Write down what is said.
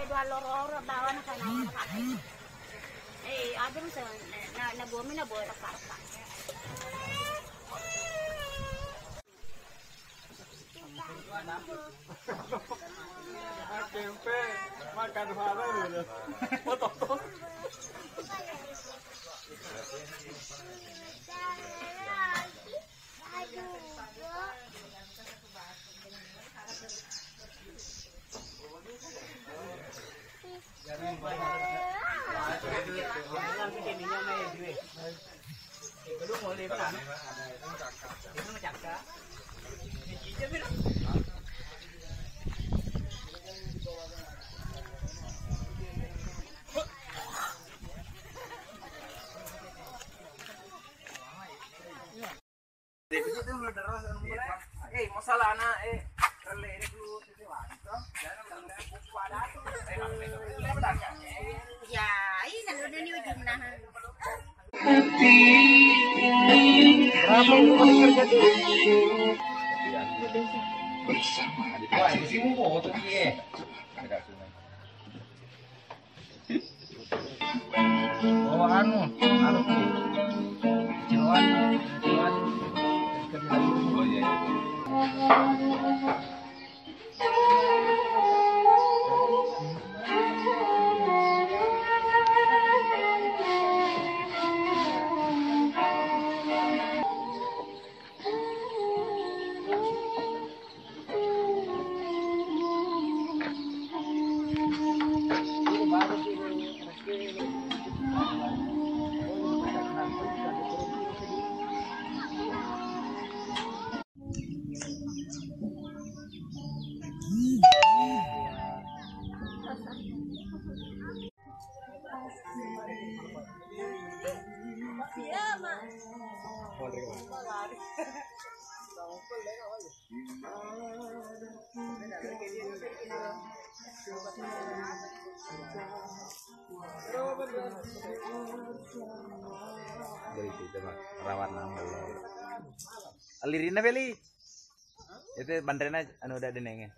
dua loro bawa na kanang nakakit. Adem sa na bumi na boy raka-raka. Tempe makan halal ya. Potong. Masalah na relay dulu Ya, ini nandun ni ujung nahan. Bersama dari itu rawat nambel. Alirina beli. Itu banderena anu udah denengnya.